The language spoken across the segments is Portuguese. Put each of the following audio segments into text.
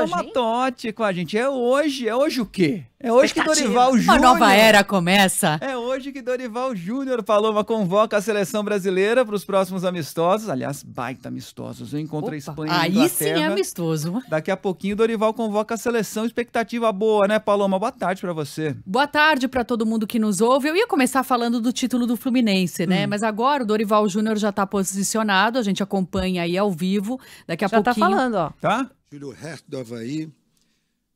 Paloma Totti com a gente. É hoje o quê? É hoje que Dorival Júnior... Uma nova era começa. É hoje que Dorival Júnior, Paloma, convoca a seleção brasileira para os próximos amistosos. Aliás, baita amistosos, hein? Contra a Espanha e Inglaterra. Aí sim é amistoso. Daqui a pouquinho Dorival convoca a seleção. Expectativa boa, né, Paloma? Boa tarde para você. Boa tarde para todo mundo que nos ouve. Eu ia começar falando do título do Fluminense, né? Mas agora o Dorival Júnior já está posicionado. A gente acompanha aí ao vivo. Daqui a pouquinho... Já tá falando, ó. Tá? Júlio Herto do Avaí,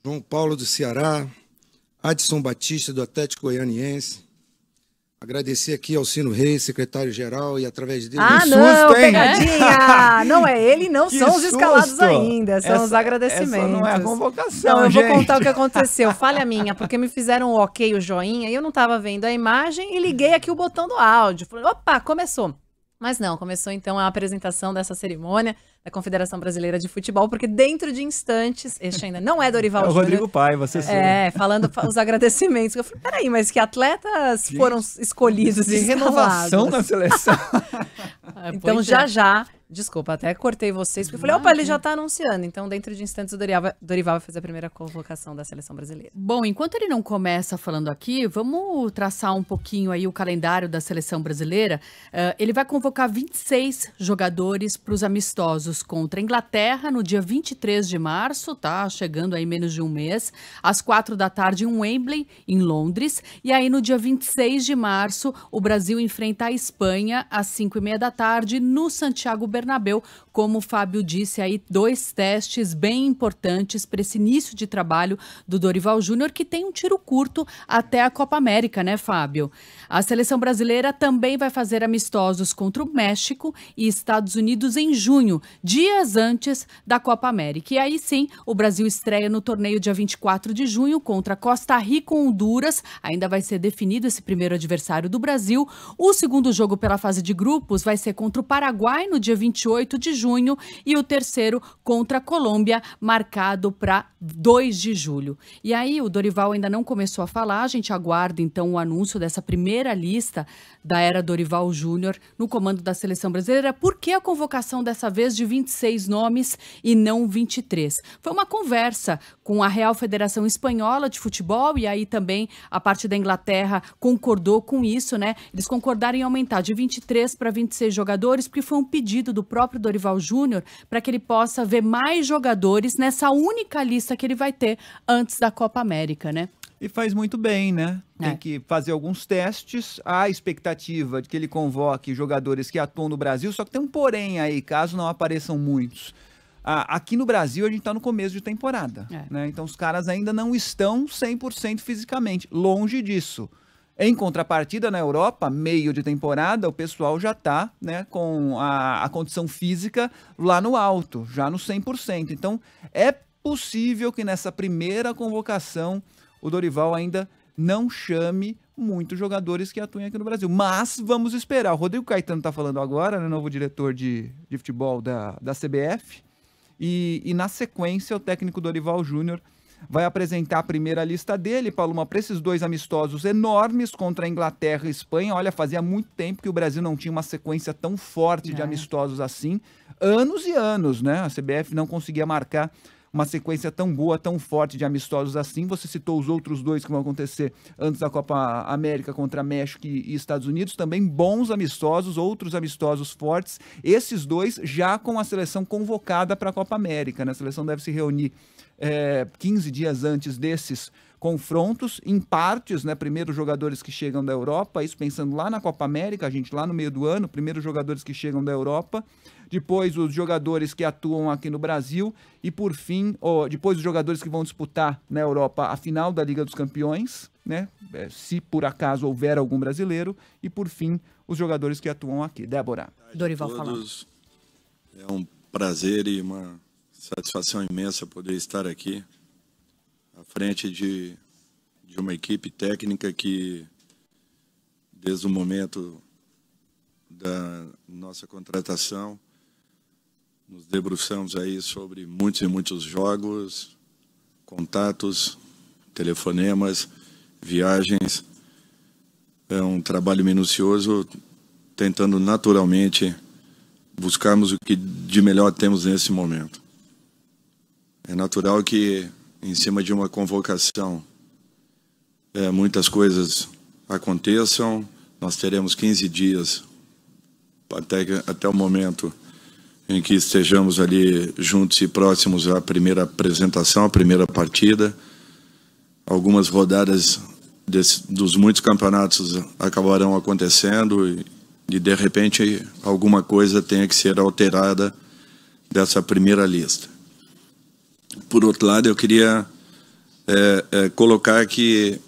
João Paulo do Ceará, Adson Batista do Atlético Goianiense. Agradecer aqui ao Sino Reis, secretário-geral, e através dele... Ah, não, pegadinha! Não é ele, não Que são os escalados susto! ainda, são os agradecimentos. Essa não é a convocação, Não, eu gente. vou contar o que aconteceu. Falha minha, porque me fizeram o ok, o joinha, e eu não tava vendo a imagem e liguei aqui o botão do áudio. Falei, opa, começou. Mas não, começou então a apresentação dessa cerimônia da Confederação Brasileira de Futebol, porque dentro de instantes, este ainda não é Dorival É o Júnior. Rodrigo Pai, você sabe. Falando os agradecimentos. Eu falei, peraí, mas que atletas foram escolhidos De e renovação na seleção. Então já, desculpa, até cortei vocês, porque eu falei, opa, ele já tá anunciando. Então, dentro de instantes, o Dorival vai fazer a primeira convocação da seleção brasileira. Bom, enquanto ele não começa falando aqui, vamos traçar um pouquinho aí o calendário da seleção brasileira. Ele vai convocar 26 jogadores para os amistosos contra a Inglaterra no dia 23 de março, tá? Chegando aí menos de um mês, às 4 da tarde em Wembley, em Londres. E aí no dia 26 de março, o Brasil enfrenta a Espanha às 5:30 da tarde no Santiago Bernabéu. Como o Fábio disse aí, 2 testes bem importantes para esse início de trabalho do Dorival Júnior, que tem um tiro curto até a Copa América, né, Fábio? A seleção brasileira também vai fazer amistosos contra o México e Estados Unidos em junho, dias antes da Copa América. E aí sim, o Brasil estreia no torneio dia 24 de junho contra Costa Rica ou Honduras. Ainda vai ser definido esse primeiro adversário do Brasil. O segundo jogo pela fase de grupos vai ser contra o Paraguai no dia 28 de junho e o terceiro contra a Colômbia, marcado para 2 de julho. E aí o Dorival ainda não começou a falar, a gente aguarda então o anúncio dessa primeira lista da era Dorival Júnior no comando da seleção brasileira. Por que a convocação dessa vez de 26 nomes e não 23? Foi uma conversa com a Real Federação Espanhola de Futebol e aí também a parte da Inglaterra concordou com isso, né? Eles concordaram em aumentar de 23 para 26 jogadores, porque foi um pedido do próprio Dorival Júnior para que ele possa ver mais jogadores nessa única lista que ele vai ter antes da Copa América, né? E faz muito bem, né? Tem que fazer alguns testes. Há a expectativa de que ele convoque jogadores que atuam no Brasil, só que tem um porém aí, caso não apareçam muitos. Aqui no Brasil, a gente está no começo de temporada, né? Então, os caras ainda não estão 100% fisicamente, longe disso. Em contrapartida, na Europa, meio de temporada, o pessoal já está, né, com a condição física lá no alto, já no 100%. Então, é possível que nessa primeira convocação o Dorival ainda não chame muitos jogadores que atuem aqui no Brasil. Mas vamos esperar. O Rodrigo Caetano está falando agora, né, novo diretor de futebol da CBF. E na sequência, o técnico Dorival Júnior vai apresentar a primeira lista dele, Paloma, para esses 2 amistosos enormes contra a Inglaterra e Espanha. Olha, fazia muito tempo que o Brasil não tinha uma sequência tão forte de amistosos assim. Anos e anos, né? A CBF não conseguia marcar uma sequência tão boa, tão forte de amistosos assim. Você citou os outros 2 que vão acontecer antes da Copa América contra México e Estados Unidos. Também bons amistosos, outros amistosos fortes. Esses 2 já com a seleção convocada para a Copa América, né? A seleção deve se reunir 15 dias antes desses confrontos, em partes, né? Primeiro jogadores que chegam da Europa, isso pensando lá na Copa América, a gente lá no meio do ano, primeiro jogadores que chegam da Europa, depois os jogadores que atuam aqui no Brasil e por fim, depois os jogadores que vão disputar na Europa a final da Liga dos Campeões, né? Se por acaso houver algum brasileiro, e por fim os jogadores que atuam aqui. Débora. Dorival falando. É um prazer e uma satisfação imensa poder estar aqui à frente de uma equipe técnica que, desde o momento da nossa contratação, nos debruçamos aí sobre muitos e muitos jogos, contatos, telefonemas, viagens. É um trabalho minucioso, tentando naturalmente buscarmos o que de melhor temos nesse momento. É natural que, em cima de uma convocação, muitas coisas aconteçam. Nós teremos 15 dias até o momento em que estejamos ali juntos e próximos à primeira apresentação, à primeira partida. Algumas rodadas dos muitos campeonatos acabarão acontecendo e de repente, alguma coisa tenha que ser alterada dessa primeira lista. Por outro lado, eu queria colocar que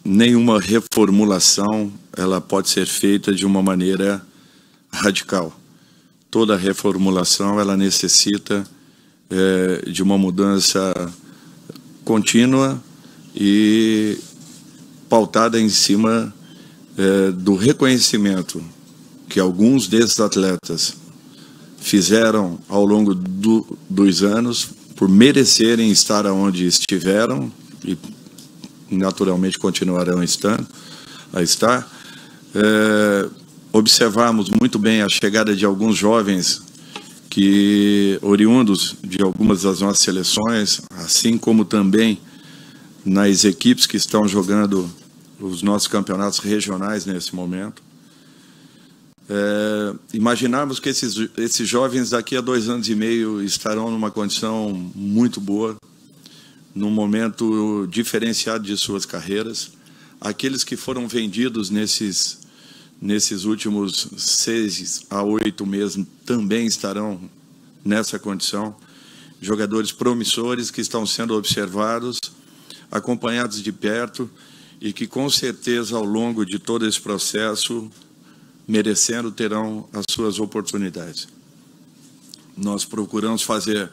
nenhuma reformulação ela pode ser feita de uma maneira radical. Toda reformulação ela necessita de uma mudança contínua e pautada em cima do reconhecimento que alguns desses atletas fizeram ao longo dos anos por merecerem estar onde estiveram e naturalmente continuarão a estar. Observamos muito bem a chegada de alguns jovens oriundos de algumas das nossas seleções, assim como também nas equipes que estão jogando os nossos campeonatos regionais nesse momento. Imaginarmos que esses jovens daqui a 2 anos e meio estarão numa condição muito boa, num momento diferenciado de suas carreiras. Aqueles que foram vendidos nesses últimos 6 a 8 meses também estarão nessa condição. Jogadores promissores que estão sendo observados, acompanhados de perto e que, com certeza, ao longo de todo esse processo, merecendo, terão as suas oportunidades. Nós procuramos fazer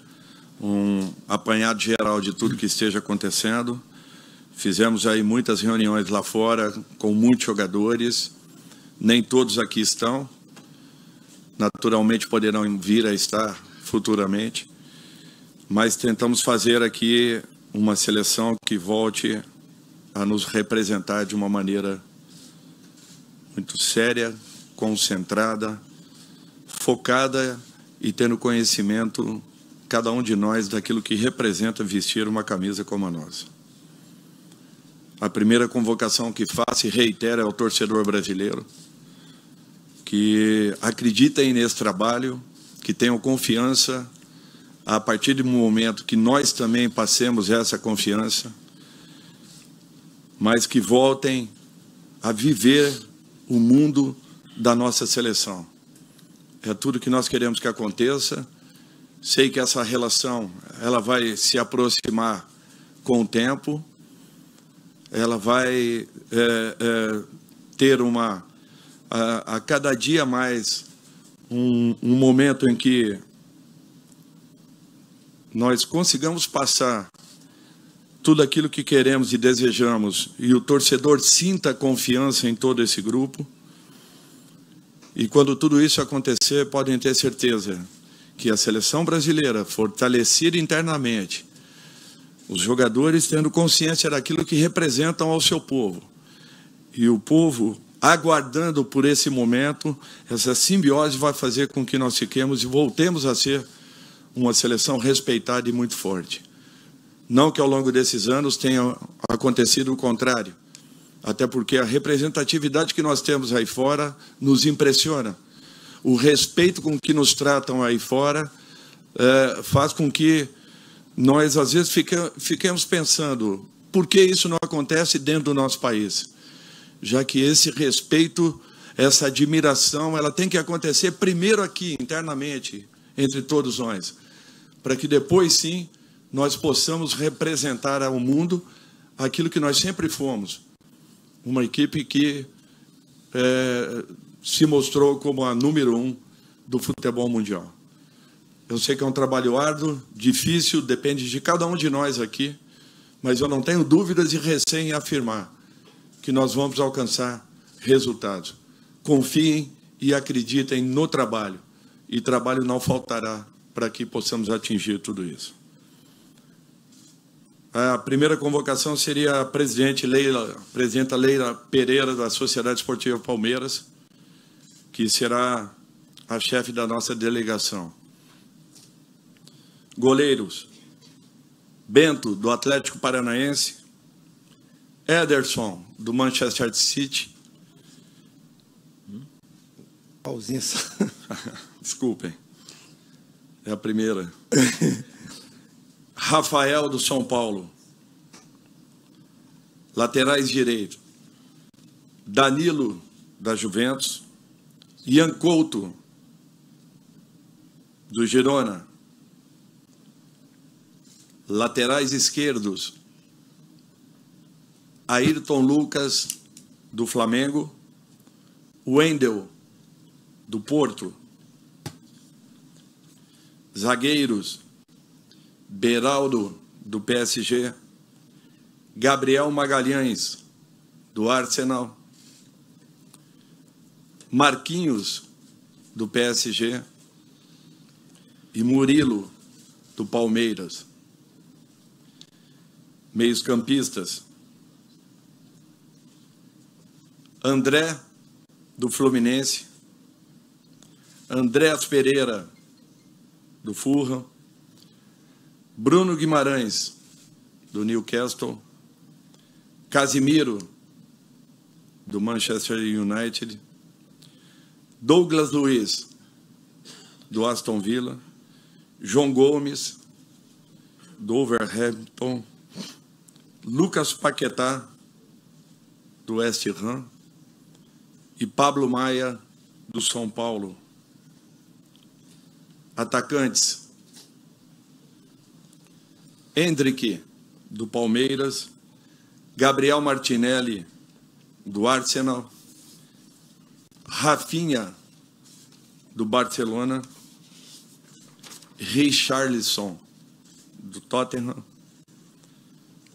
um apanhado geral de tudo que esteja acontecendo. Fizemos aí muitas reuniões lá fora com muitos jogadores. Nem todos aqui estão. Naturalmente poderão vir a estar futuramente. Mas tentamos fazer aqui uma seleção que volte a nos representar de uma maneira muito séria, concentrada, focada e tendo conhecimento, cada um de nós, daquilo que representa vestir uma camisa como a nossa. A primeira convocação que faço e reitero é ao torcedor brasileiro, que acreditem nesse trabalho, que tenham confiança, a partir do momento que nós também passemos essa confiança, mas que voltem a viver o mundo da nossa seleção. É tudo que nós queremos que aconteça. Sei que essa relação ela vai se aproximar com o tempo, ela vai ter a cada dia mais um momento em que nós consigamos passar tudo aquilo que queremos e desejamos e o torcedor sinta confiança em todo esse grupo. E quando tudo isso acontecer, podem ter certeza que a seleção brasileira, fortalecida internamente, os jogadores tendo consciência daquilo que representam ao seu povo, e o povo aguardando por esse momento, essa simbiose vai fazer com que nós fiquemos e voltemos a ser uma seleção respeitada e muito forte. Não que ao longo desses anos tenha acontecido o contrário, até porque a representatividade que nós temos aí fora nos impressiona. O respeito com que nos tratam aí fora faz com que nós, às vezes, fiquemos pensando por que isso não acontece dentro do nosso país, já que esse respeito, essa admiração, ela tem que acontecer primeiro aqui, internamente, entre todos nós, para que depois, sim, nós possamos representar ao mundo aquilo que nós sempre fomos, uma equipe que se mostrou como a número 1 do futebol mundial. Eu sei que é um trabalho árduo, difícil, depende de cada um de nós aqui, mas eu não tenho dúvidas e receio em afirmar que nós vamos alcançar resultados. Confiem e acreditem no trabalho, e trabalho não faltará para que possamos atingir tudo isso. A primeira convocação seria a presidenta Leila Pereira, da Sociedade Esportiva Palmeiras, que será a chefe da nossa delegação. Goleiros: Bento, do Atlético Paranaense, Ederson, do Manchester City. Pauzinha. Desculpem. É a primeira. Rafael, do São Paulo. Laterais direito: Danilo, da Juventus. Ian Couto, do Girona. Laterais esquerdos: Ayrton Lucas, do Flamengo. Wendel, do Porto. Zagueiros: Beraldo, do PSG. Gabriel Magalhães, do Arsenal. Marquinhos, do PSG. E Murilo, do Palmeiras. Meios-campistas: André, do Fluminense. Andrés Pereira, do Fulham. Bruno Guimarães, do Newcastle. Casimiro, do Manchester United. Douglas Luiz, do Aston Villa. João Gomes, do Wolverhampton. Lucas Paquetá, do West Ham. E Pablo Maia, do São Paulo. Atacantes: Endrick, do Palmeiras. Gabriel Martinelli, do Arsenal. Rafinha, do Barcelona. Richarlison, do Tottenham.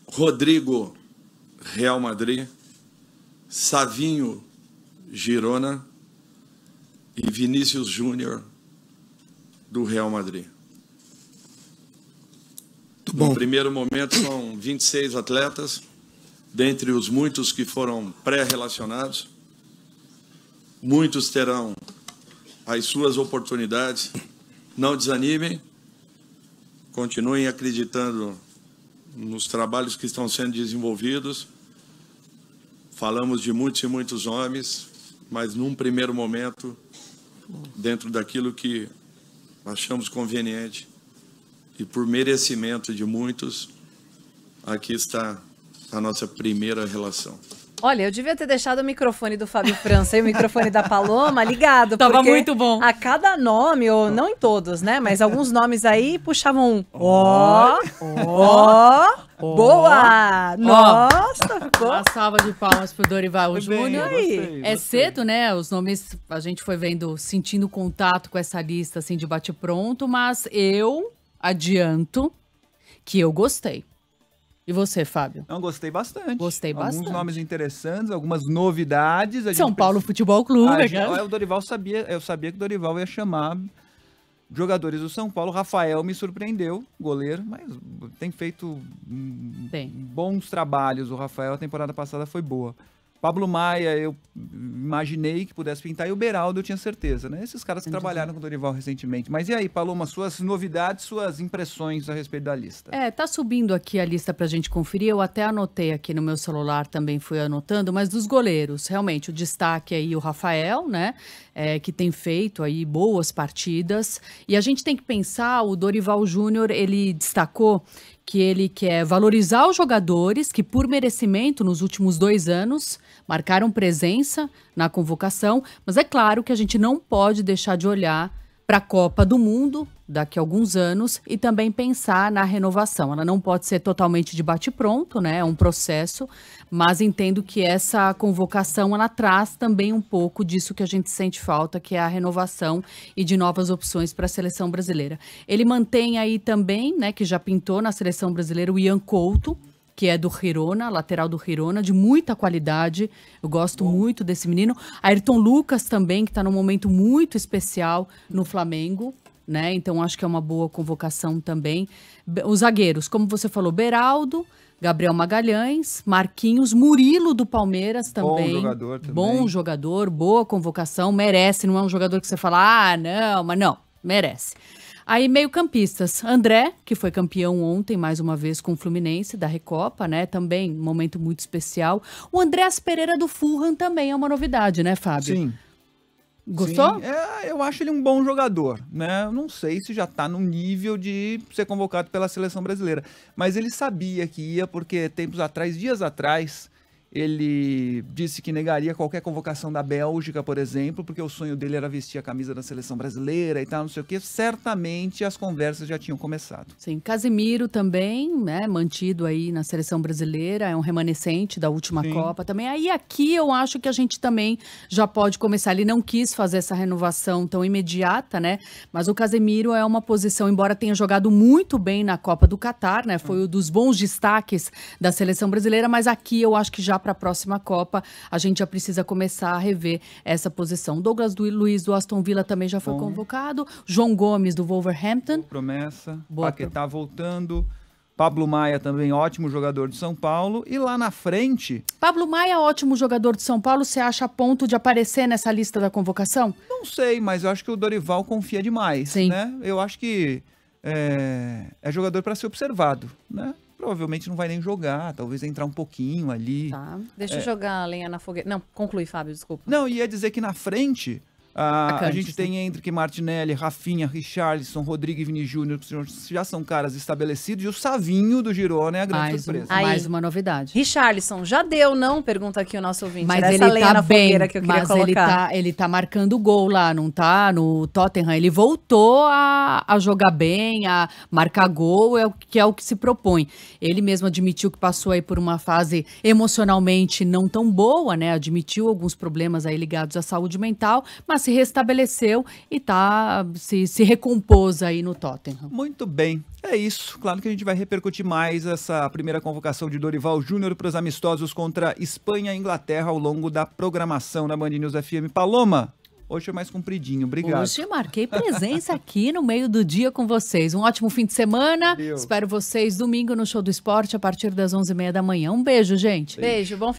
Rodrigo, Real Madrid. Savinho, Girona. E Vinícius Júnior, do Real Madrid. No primeiro momento são 26 atletas, dentre os muitos que foram pré-relacionados. Muitos terão as suas oportunidades. Não desanimem, continuem acreditando nos trabalhos que estão sendo desenvolvidos. Falamos de muitos e muitos nomes, mas num primeiro momento, dentro daquilo que achamos conveniente e por merecimento de muitos, aqui está a nossa primeira relação. Olha, eu devia ter deixado o microfone do Fábio França e o microfone da Paloma ligado. Tava muito bom. A cada nome, ou não em todos, né? Mas alguns nomes aí puxavam um. Ó, boa! Nossa, ficou. Uma salva de palmas pro Dorival Júnior. Gostei. É cedo, né? Os nomes a gente foi vendo, sentindo contato com essa lista assim de bate-pronto, mas eu adianto que eu gostei. E você, Fábio? Não, gostei bastante. Gostei bastante. Alguns nomes interessantes, algumas novidades. São Paulo Futebol Clube. O Dorival sabia, eu sabia que o Dorival ia chamar jogadores do São Paulo. Rafael me surpreendeu, goleiro, mas tem feito bons trabalhos. O Rafael, a temporada passada foi boa. Pablo Maia, eu imaginei que pudesse pintar, e o Beraldo eu tinha certeza, né? Esses caras que trabalharam com o Dorival recentemente. Mas e aí, Paloma, suas novidades, suas impressões a respeito da lista? Tá subindo aqui a lista pra gente conferir, eu até anotei aqui no meu celular, também fui anotando, mas dos goleiros, realmente, o destaque aí, o Rafael, né? Que tem feito aí boas partidas. E a gente tem que pensar, o Dorival Júnior, ele destacou que ele quer valorizar os jogadores que, por merecimento, nos últimos 2 anos, marcaram presença na convocação, mas é claro que a gente não pode deixar de olhar para a Copa do Mundo daqui a alguns anos e também pensar na renovação. Ela não pode ser totalmente de bate-pronto, né? É um processo, mas entendo que essa convocação ela traz também um pouco disso que a gente sente falta, que é a renovação e de novas opções para a seleção brasileira. Ele mantém aí também, né, que já pintou na seleção brasileira, o Ian Couto, que é do Girona, lateral do Girona, de muita qualidade. Eu gosto muito desse menino. Ayrton Lucas também, que está num momento muito especial no Flamengo, né? Então acho que é uma boa convocação também. Os zagueiros, como você falou, Beraldo, Gabriel Magalhães, Marquinhos, Murilo do Palmeiras também. Bom jogador também. Bom jogador, boa convocação, merece. Não é um jogador que você fala, não, mas não, merece. Aí, meio-campistas. André, que foi campeão ontem, mais uma vez, com o Fluminense, da Recopa, né? Também um momento muito especial. O Andreas Pereira do Fulham também é uma novidade, né, Fábio? Sim. Gostou? Sim. Eu acho ele um bom jogador, né? Eu não sei se já tá no nível de ser convocado pela seleção brasileira. Mas ele sabia que ia, porque dias atrás, ele disse que negaria qualquer convocação da Bélgica, por exemplo, porque o sonho dele era vestir a camisa da seleção brasileira e tal, não sei o quê. Certamente as conversas já tinham começado. Sim, Casemiro também, né, mantido aí na seleção brasileira, é um remanescente da última Copa também. Aí aqui eu acho que a gente também já pode começar. Ele não quis fazer essa renovação tão imediata, né, mas o Casemiro é uma posição, embora tenha jogado muito bem na Copa do Catar, né, foi um dos bons destaques da seleção brasileira, mas aqui eu acho que já para a próxima Copa a gente já precisa começar a rever essa posição. Douglas Luiz do Aston Villa também já foi convocado, João Gomes do Wolverhampton. Promessa, Paquetá voltando, Pablo Maia também, ótimo jogador de São Paulo, e lá na frente... Pablo Maia, ótimo jogador de São Paulo, você acha a ponto de aparecer nessa lista da convocação? Não sei, mas eu acho que o Dorival confia demais, né? Eu acho que é jogador para ser observado, né? Provavelmente não vai nem jogar, talvez entrar um pouquinho ali. Tá. Deixa eu jogar a lenha na fogueira. Não, conclui, Fábio, desculpa. Não, ia dizer que na frente a gente tem Endrick, Martinelli, Rafinha, Richarlison, Rodrigo e Vini Júnior, que já são caras estabelecidos, e o Savinho do Girona é a grande surpresa. Mais uma novidade. Richarlison, já deu, não? Pergunta aqui o nosso ouvinte. Mas essa ele lenha tá na bem, fogueira que eu queria colocar. Ele tá marcando gol lá, não tá? No Tottenham. Ele voltou a jogar bem, a marcar gol, que é o que se propõe. Ele mesmo admitiu que passou aí por uma fase emocionalmente não tão boa, né? Admitiu alguns problemas aí ligados à saúde mental, mas se restabeleceu e se recompôs aí no Tottenham. Muito bem, é isso. Claro que a gente vai repercutir mais essa primeira convocação de Dorival Júnior para os amistosos contra Espanha e Inglaterra ao longo da programação da Band News FM. Paloma, hoje é mais compridinho, obrigado. Hoje marquei presença aqui no meio do dia com vocês. Um ótimo fim de semana. Espero vocês domingo no Show do Esporte a partir das 11h30 da manhã. Um beijo, gente. Beijo, bom